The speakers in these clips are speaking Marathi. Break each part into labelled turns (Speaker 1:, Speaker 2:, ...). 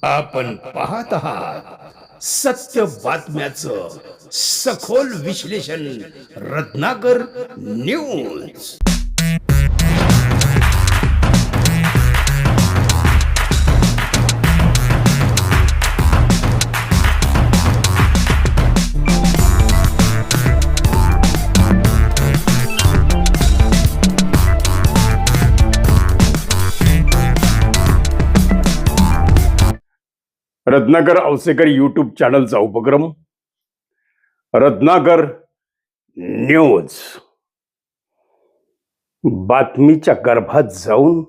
Speaker 1: आपण पाहत आहात सत्य बातम्याचं सखोल विश्लेषण रत्नाकर न्यूज।
Speaker 2: रत्नाकर औसेकर यूट्यूब चॅनलचा उपक्रम रत्नाकर न्यूज, बातमीच्या गर्भात जाऊन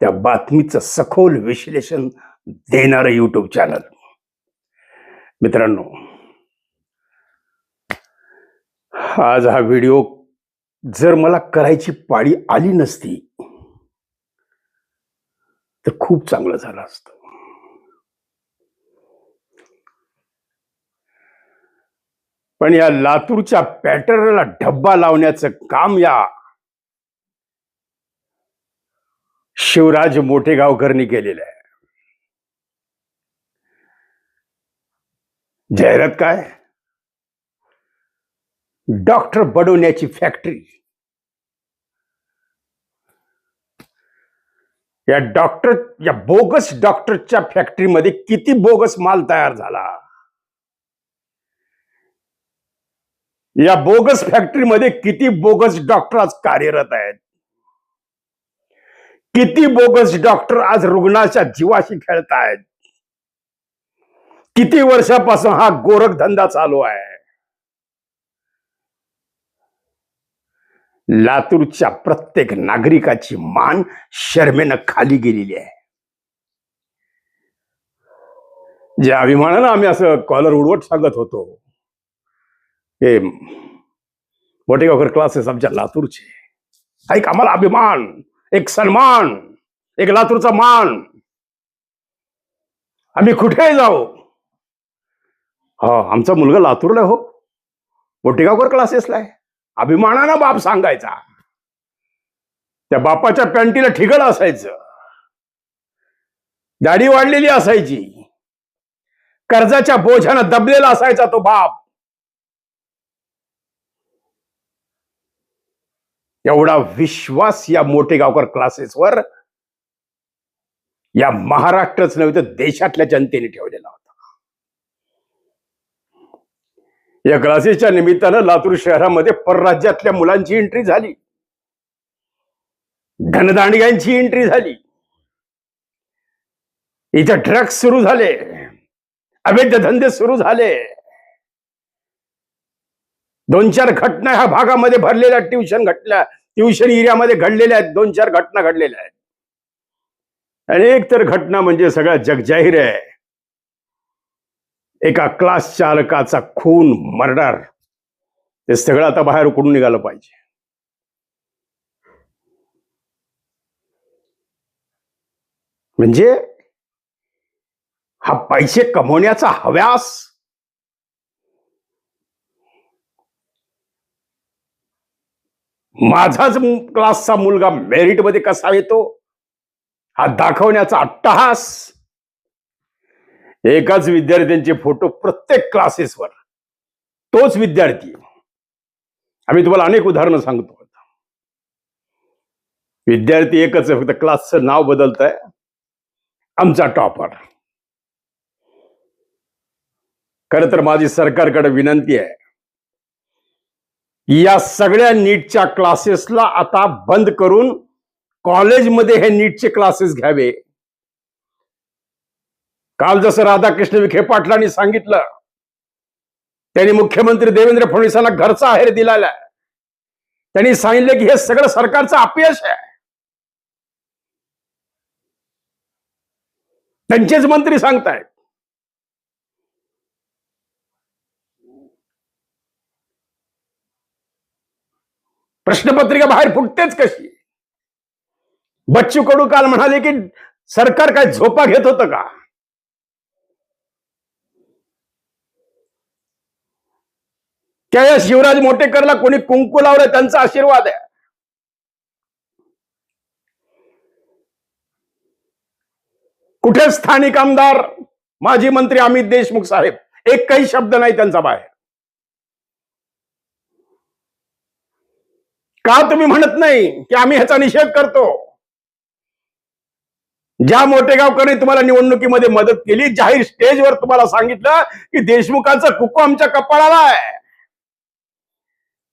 Speaker 2: त्या बातमीचं सखोल विश्लेषण देणारं यूट्यूब चॅनल। मित्रांनो, आज हा व्हिडिओ जर मला करायची पाळी आली नसती तर खूप चांगलं झालं असतं। पण या लातूरच्या पॅटर्नला ढब्बा लावण्याचं काम या शिवराज मोठेगावकरनी केलेलं आहे। जाहिरात काय? डॉक्टर बनवण्याची फॅक्टरी। या बोगस डॉक्टरच्या फॅक्टरीमध्ये किती बोगस माल तयार झाला, या बोगस फॅक्टरीमध्ये किती बोगस डॉक्टर आज कार्यरत आहेत, किती बोगस डॉक्टर आज रुग्णाच्या जीवाशी खेळतायत, किती वर्षापासून हा गोरखधंदा चालू आहे। लातूरच्या प्रत्येक नागरिकाची मान शर्मेनं खाली गेलेली आहे। ज्या अभिमानानं आम्ही असं कॉलर उडवत सांगत होतो, हे मोठेगावकर क्लासेस आमच्या लातूरचे, एक आम्हाला अभिमान, एक सन्मान, एक लातूरचा मान। आम्ही कुठेही जाऊ, आमचा मुलगा लातूरला हो, मोठेगावकर क्लासेसला आहे, अभिमानानं बाप सांगायचा। त्या बापाच्या पॅन्टीला ठिगळ असायचं, दाढी वाढलेली असायची, कर्जाच्या बोझानं दबलेला असायचा तो बाप। एवढा विश्वास या मोठेगावकर क्लासेसवर या महाराष्ट्रच नव्हे तर देशातल्या जनतेने ठेवलेला होता। या क्लासेसच्या निमित्तानं लातूर शहरामध्ये परराज्यातल्या मुलांची एंट्री झाली, धनदांडग्यांची एंट्री झाली, इथे ड्रग्स सुरू झाले, अवैध धंदे सुरू झाले। 2-4 घटना ह्या भागामध्ये भरलेल्या ट्युशन एरियामध्ये घडलेल्या आहेत। 2-4 घटना घडलेल्या आहेत, आणि एक तर घटना म्हणजे सगळ्या जगजाहीर आहे, एका क्लास चालकाचा खून, मर्डर। ते सगळं आता बाहेर उकडून निघालं पाहिजे। म्हणजे हा पैसे कमवण्याचा हव्यास माझाच क्लासचा मुलगा मेरिट मध्ये कसा येतो हा दाखवण्याचा अट्टहास। एकाच विद्यार्थ्यांचे फोटो प्रत्येक क्लासेसवर, तोच विद्यार्थी। आम्ही तुम्हाला अनेक उदाहरणं सांगतो, विद्यार्थी एकच आहे, फक्त क्लासचं नाव बदलत आहे, आमचा टॉपर। खरं तर माझी सरकारकडे विनंती आहे, या सगळ्या नीटच्या क्लासेसला आता बंद करून कॉलेजमध्ये हे नीटचे क्लासेस घ्यावे। काल जसं राधाकृष्ण विखे पाटलांनी सांगितलं, त्यांनी मुख्यमंत्री देवेंद्र फडणवीसांना घरचा आहेर दिलेला आहे। त्यांनी सांगितलं की हे सगळं सरकारचं अपयश आहे। त्यांचेच मंत्री सांगतायत। प्रश्नपत्रिका बाहेर फुटतेच कशी? बच्चू कडू काल म्हणाले की सरकार काय झोपा घेत होतं का? त्या शिवराज मोठेकरला कोणी कुंकू लावलं त्यांचा आशीर्वाद आहे। कुठे स्थानिक आमदार माजी मंत्री अमित देशमुख साहेब, एक काही शब्द नाही त्यांचा बाहेर. का तुम्ही म्हणत नाही की आम्ही ह्याचा निषेध करतो? ज्या मोठेगावकरांनी तुम्हाला निवडणुकीमध्ये मदत केली, जाहीर स्टेजवर तुम्हाला सांगितलं की देशमुखांचं कुंकू आमच्या कपाळाला आहे,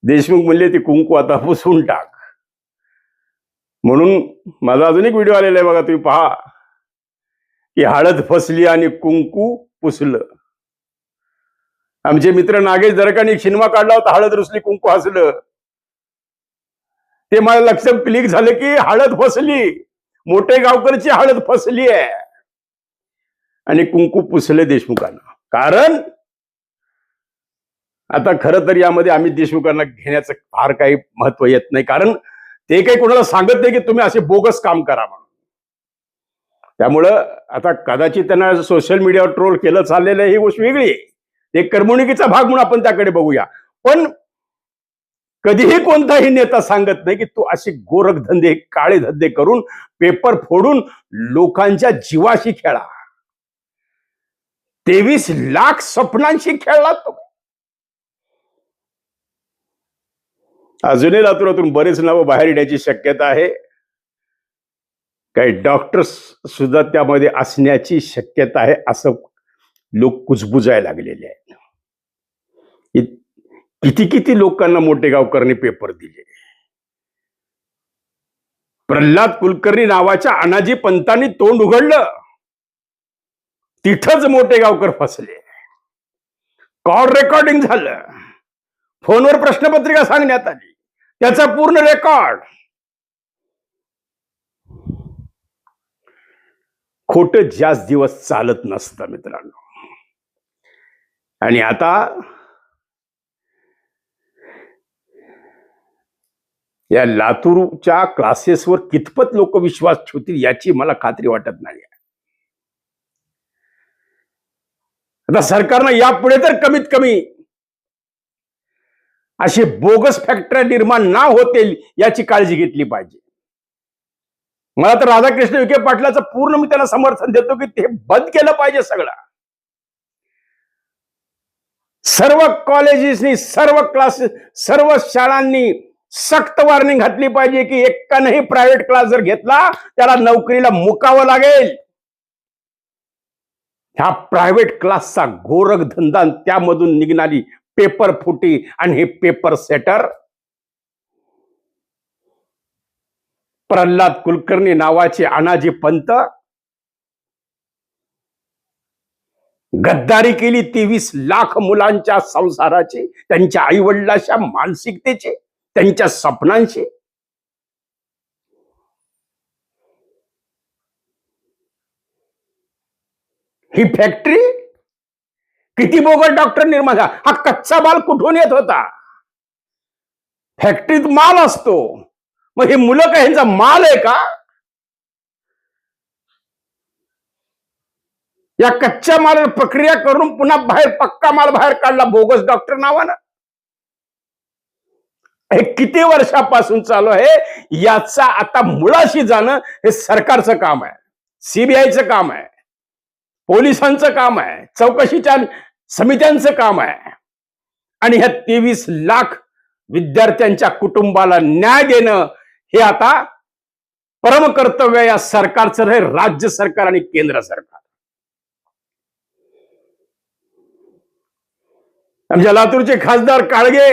Speaker 2: देशमुख म्हणले ते कुंकू आता पुसून टाक. म्हणून माझा अजून एक व्हिडिओ आलेला आहे बघा, तुम्ही पहा की हळद फसली आणि कुंकू पुसलं. आमचे मित्र नागेश दरकांनी एक सिनेमा काढला होता, हळद रुसली कुंकू हसलं. ते मला लक्षात क्लिक झालं की हळद फसली, मोठे गावकरची हळद फसली आहे आणि कुंकू पुसले देशमुखांना. कारण आता खरं तर यामध्ये अमित देशमुखांना घेण्याचं फार काही महत्व येत नाही, कारण ते काही कोणाला सांगत नाही की तुम्ही असे बोगस काम करा म्हणून. त्यामुळं आता कदाचित त्यांना सोशल मीडियावर ट्रोल केलं चाललेलं आहे, ही गोष्ट वेगळी आहे, एक करमणुकीचा भाग म्हणून आपण त्याकडे बघूया. पण कधीही कोणताही नेता सांगत नाही की तू असे गोरखधंदे काळे धंदे करून पेपर फोडून लोकांच्या जीवाशी खेळा. 23 लाख स्वप्नांशी खेळला तो. अजूनही लातूरातून बरेच नावं बाहेर येण्याची शक्यता आहे. काही डॉक्टर्स सुद्धा त्यामध्ये असण्याची शक्यता आहे, असं लोक कुजबुजायला लागलेले आहेत. किती किती लोकांना मोठेगावकरांनी पेपर दिले. प्रल्हाद कुलकर्णी नावाच्या अनाजी पंतांनी तोंड उघडलं, तिथंच मोठेगावकर फसले. कॉल रेकॉर्डिंग झालं, फोनवर प्रश्नपत्रिका सांगण्यात आली, त्याचा पूर्ण रेकॉर्ड. खोटं जास्त दिवस चालत नसतं मित्रांनो. आणि आता या लातूरच्या क्लासेसवर कितपत लोक विश्वास ठेवतील याची मला खात्री वाटत नाही. आता सरकारनं यापुढे तर कमीत कमी अशी बोगस फॅक्टरी निर्माण ना होतील याची काळजी घेतली पाहिजे. मला तर राधाकृष्ण विखे पाटलाचं पूर्ण मी त्यांना समर्थन देतो की ते बंद केलं पाहिजे सगळं. सर्व कॉलेजेसनी, सर्व क्लासेस, सर्व शाळांनी सक्त वॉर्निंग घातली पाहिजे की एकानंही प्रायव्हेट क्लास जर घेतला त्याला नोकरीला मुकावं लागेल. ह्या प्रायव्हेट क्लासचा गोरखधंदा, त्यामधून निघणारी पेपर फुटी आणि हे पेपर सेटर. प्रल्हाद कुलकर्णी नावाचे अनाजी पंत गद्दारी केली 23 लाख मुलांच्या संसाराची, त्यांच्या आईवडिलांच्या मानसिकतेची, त्यांच्या स्वप्नांशी. ही फॅक्टरी किती बोगस डॉक्टर निर्माण झाला. हा कच्चा माल कुठून येत होता? फॅक्टरीत माल असतो, मग हे मुलं काय ह्यांचा माल आहे का? या कच्च्या मालावर प्रक्रिया करून पुन्हा बाहेर पक्का माल बाहेर काढला बोगस डॉक्टर नावानं. हे किती वर्षापासून चालू आहे, याचा आता मुळाशी जाणं हे सरकारचं काम आहे, सीबीआयचं काम आहे, पोलिसांचं काम आहे, चौकशीच्या समित्यांचं काम आहे. आणि ह्या 23 लाख विद्यार्थ्यांच्या कुटुंबाला न्याय देणं हे आता परम कर्तव्य या सरकारचं आहे, राज्य सरकार आणि केंद्र सरकार. आमच्या लातूरचे खासदार काळगे,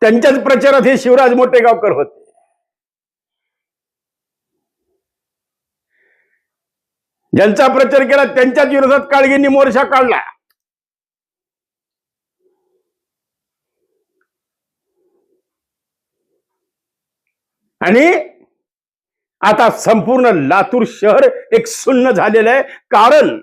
Speaker 2: त्यांच्याच प्रचारात हे शिवराज मोठेगावकर होते. ज्यांचा प्रचार केला त्यांच्याच विरोधात काळगेंनी मोर्चा काढला. आणि आता संपूर्ण लातूर शहर एक सुन्न झालेलं आहे. कारण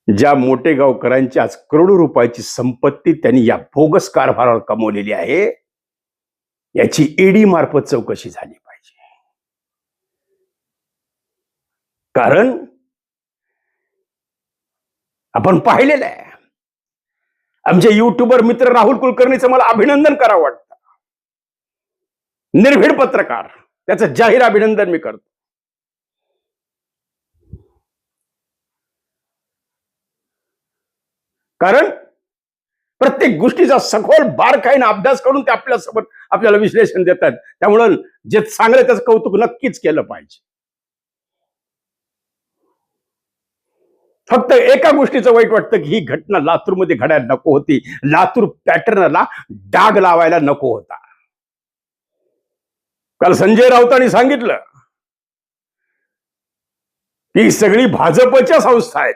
Speaker 2: ज्या मोठेगावकरांची आज करोडो रुपयाची संपत्ती त्यांनी या बोगस कारभारावर कमवलेली आहे, याची ईडी मार्फत चौकशी झाली पाहिजे. कारण आपण पाहिलेलं आहे, आमचे युट्यूबर मित्र राहुल कुलकर्णीचं मला अभिनंदन करावं वाटतं. निर्भीड पत्रकार, त्याचं जाहीर अभिनंदन मी करतो. कारण प्रत्येक गोष्टीचा सखोल बारकाईने अभ्यास करून ते आपल्यासोबत आपल्याला विश्लेषण देतात. त्यामुळं जे चांगलं त्याचं कौतुक नक्कीच केलं पाहिजे. फक्त एका गोष्टीचं वाईट वाटतं की ही घटना लातूरमध्ये घडायला नको होती. लातूर पॅटर्नला डाग लावायला नको होता. काल संजय राऊतांनी सांगितलं की सगळी भाजपच्या संस्था आहेत.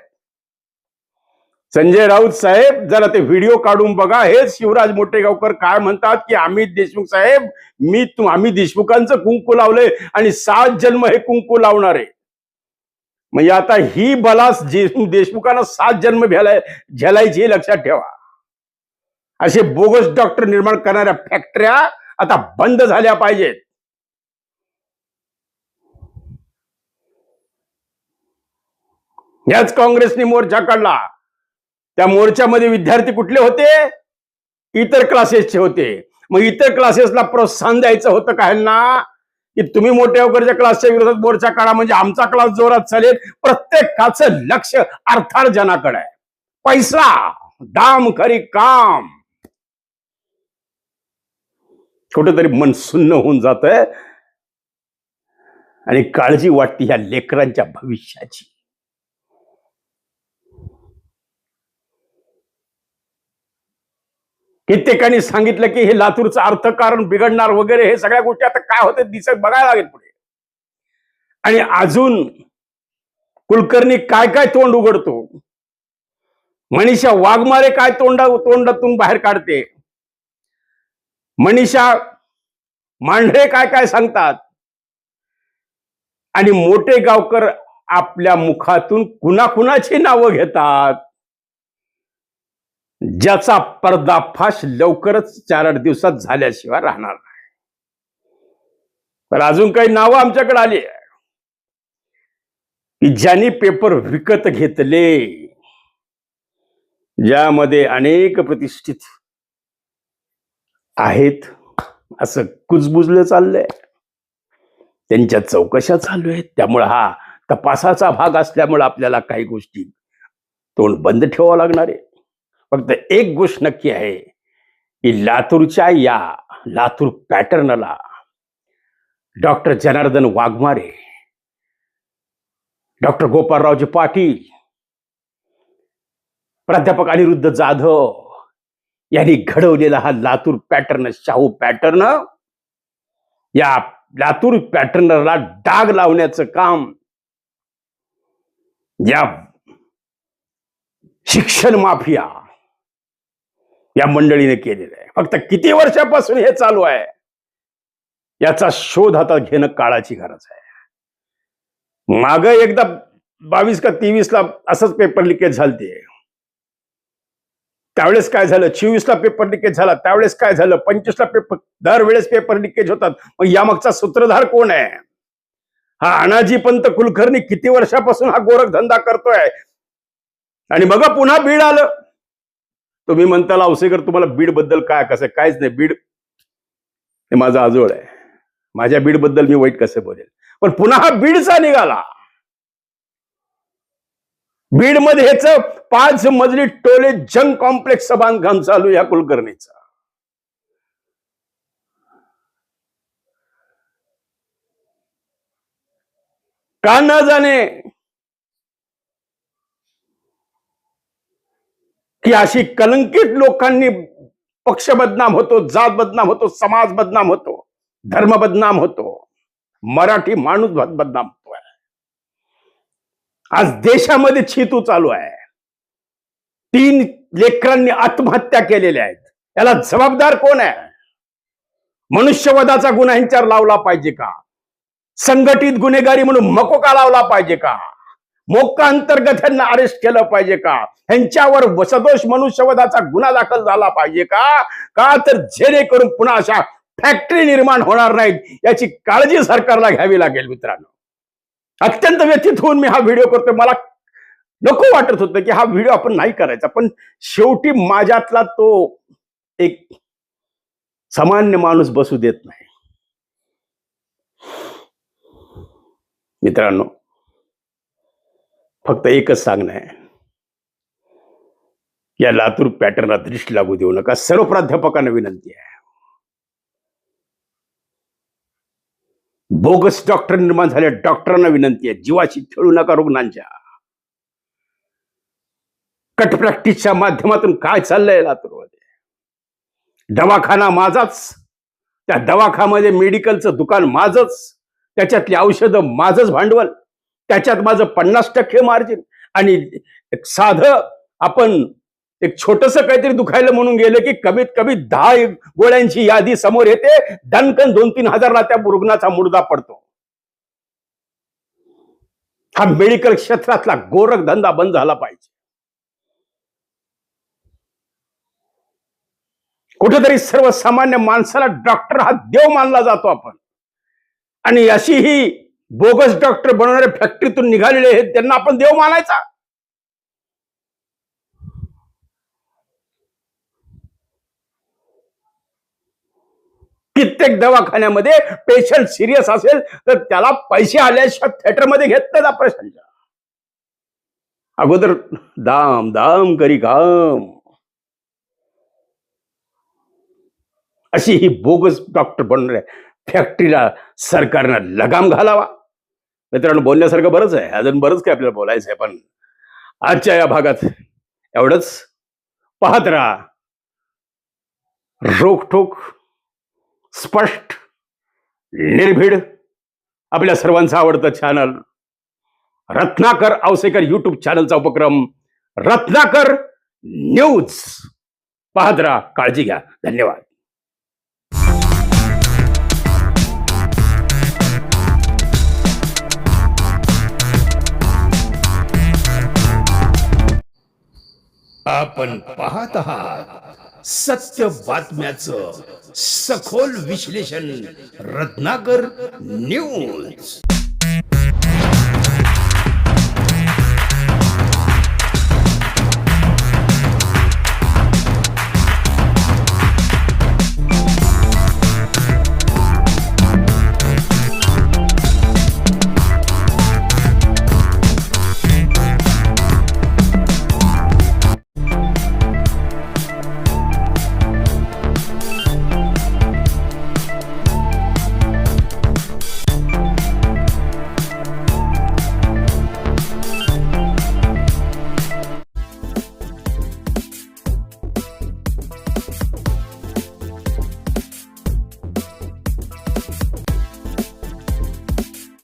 Speaker 2: संजय राऊत साहेब जरा ते व्हिडिओ काढून बघा. हे शिवराज मोठेगावकर काय म्हणतात की अमित देशमुख साहेब, आम्ही देशमुखांचं कुंकू लावलंय आणि 7 जन्म हे कुंकू लावणार आहे. म्हणजे आता ही बलास देशमुखांना 7 जन्म झेलायची हे लक्षात ठेवा. असे बोगस डॉक्टर निर्माण करणाऱ्या फॅक्टऱ्या आता बंद झाल्या पाहिजेत. याच काँग्रेसने मोर्चा काढला. त्या मोर्चामध्ये विद्यार्थी कुठले होते? इतर क्लासेसचे होते. मग इतर क्लासेसला प्रोत्साहन द्यायचं होतं का ह्यांना की तुम्ही मोठ्यावरच्या क्लासच्या विरोधात मोर्चा काढा म्हणजे आमचा क्लास जोरात चालेल. प्रत्येकाचं लक्ष अर्थार्जनाकडे आहे. पैसा दाम खरी काम. कुठेतरी मन सुन्न होऊन जातंय आणि काळजी वाटते ह्या लेकरांच्या भविष्याची. कित्येकांनी सांगितलं की हे लातूरचं अर्थकारण बिघडणार वगैरे. हे सगळ्या गोष्टी आता काय होते दिसत बघायला लागेल पुढे. आणि अजून कुलकर्णी काय काय तोंड उघडतो, मनीषा वाघमारे काय तोंडातून बाहेर काढते, मनीषा मांढरे काय काय सांगतात, आणि मोठे गावकर आपल्या मुखातून कुणाकुणाची नावं घेतात ज्याचा पर्दाफाश लवकरच 4-8 दिवसात झाल्याशिवाय राहणार नाही. पण अजून काही नावं आमच्याकडे आली आहे की ज्यांनी पेपर विकत घेतले, ज्यामध्ये अनेक प्रतिष्ठित आहेत असं कुजबुजलं चाललंय. त्यांच्या चौकशा चालू आहेत. त्यामुळे हा तपासाचा भाग असल्यामुळे आपल्याला काही गोष्टी तोंड बंद ठेवावं लागणार आहे. फक्त एक गोष्ट नक्की आहे की लातूरच्या या लातूर पॅटर्नला डॉक्टर जनार्दन वाघमारे, डॉक्टर गोपाळरावजी पाटील, प्राध्यापक अनिरुद्ध जाधव यांनी घडवलेला हा लातूर पॅटर्न, शाहू पॅटर्न, या लातूर पॅटर्नला डाग लावण्याचं काम या शिक्षण माफिया या मंडळीने केलेलं आहे. फक्त किती वर्षापासून हे चालू आहे याचा शोध आता घेणं काळाची गरज आहे. माग एकदा 22 का 23 ला असंच पेपर लिकेज झालते. त्यावेळेस काय झालं? 24 ला पेपर लिकेज झाला. त्यावेळेस काय झालं? 25 ला पेपर. दरवेळेस पेपर लिकेज होतात. मग यामागचा सूत्रधार कोण आहे? हा अनाजी पंत कुलकर्णी किती वर्षापासून हा गोरखधंदा करतोय. आणि बघा पुन्हा बीड आलं. तुम्ही म्हणता लावसेकर तुम्हाला बीड बद्दल काय कसं? काहीच नाही. बीड हे माझा आजोळ आहे. माझ्या बीड बद्दल मी वाईट कसं बोलेल? पण पुन्हा हा बीडचा निघाला. बीड मध्ये ह्याच 5 मजली टोले जंग कॉम्प्लेक्स बांधकाम चालू या कुलकर्णीचं. का न जाणे की अशी कलंकित लोकांनी पक्ष बदनाम होतो, जात बदनाम होतो, समाज बदनाम होतो, धर्म बदनाम होतो, मराठी माणूस बदनाम होतोय. आज देशामध्ये छितू चालू आहे. 3 लेकरांनी आत्महत्या केलेल्या आहेत. याला जबाबदार कोण आहे? मनुष्यवधाचा गुन्हा ह्यांच्यावर लावला पाहिजे का? संघटित गुन्हेगारी म्हणून मकोका लावला पाहिजे का? मोक्का अंतर्गत ह्यांना अरेस्ट केलं पाहिजे का? ह्यांच्यावर सदोष मनुष्यवधाचा गुन्हा दाखल झाला पाहिजे का? का तर जेणेकरून पुन्हा अशा फॅक्टरी निर्माण होणार नाहीत याची काळजी सरकारला घ्यावी लागेल. मित्रांनो, अत्यंत व्यथित होऊन मी हा व्हिडिओ करतोय. मला नको वाटत होतं की हा व्हिडिओ आपण नाही करायचा, पण शेवटी माझ्यातला तो एक सामान्य माणूस बसू देत नाही. मित्रांनो, फक्त एकच सांगणं आहे, या लातूर पॅटर्नला दृष्टी लागू देऊ नका. सर्व प्राध्यापकांना विनंती आहे. बोगस डॉक्टर निर्माण झाले, डॉक्टरांना विनंती आहे, जीवाशी खेळू नका रुग्णांच्या. कट प्रॅक्टिसच्या माध्यमातून काय चाललंय लातूरमध्ये? दवाखाना माझाच, त्या दवाखान्यामध्ये मेडिकलचं दुकान माझंच, त्याच्यातली औषधं माझंच भांडवल, त्याच्यात माझं 50% मार्जिन. आणि एक साधं आपण एक छोटस काहीतरी दुखायला म्हणून गेलं की कमीत कमी 10 गोळ्यांची यादी समोर येते. दणकन 2-3 हजारला त्या रुग्णाचा मुर्दा पडतो. हा मेडिकल क्षेत्रातला गोरख धंदा बंद झाला पाहिजे. कुठेतरी सर्वसामान्य माणसाला डॉक्टर हा देव मानला जातो आपण, आणि अशी ही बोगस डॉक्टर बनवणारे फॅक्टरीतून निघालेले आहेत, त्यांना आपण देव मानायचा? कित्येक दवाखान्यामध्ये पेशंट सिरियस असेल तर त्याला पैसे आल्याशिवाय थिएटरमध्ये घेत नाहीत ऑपरेशनच्या. अगोदर दाम दाम करी काम. अशी ही बोगस डॉक्टर बनणाऱ्या फॅक्टरीला सरकारनं लगाम घालावा. मित्रांनो, बोलण्यासारखं बरंच आहे, अजून बरंच काय आपल्याला बोलायचं आहे, पण आजच्या या भागात एवढंच. पाहत राहा रोखठोक, स्पष्ट, निर्भीड, आपल्या सर्वांचं आवडतं चॅनल रत्नाकर औसेकर युट्यूब चॅनलचा उपक्रम रत्नाकर न्यूज. पाहत राहा, काळजी घ्या. धन्यवाद.
Speaker 1: आपण पाहत आहात सत्य बातम्याचं सखोल विश्लेषण रत्नाकर न्यूज.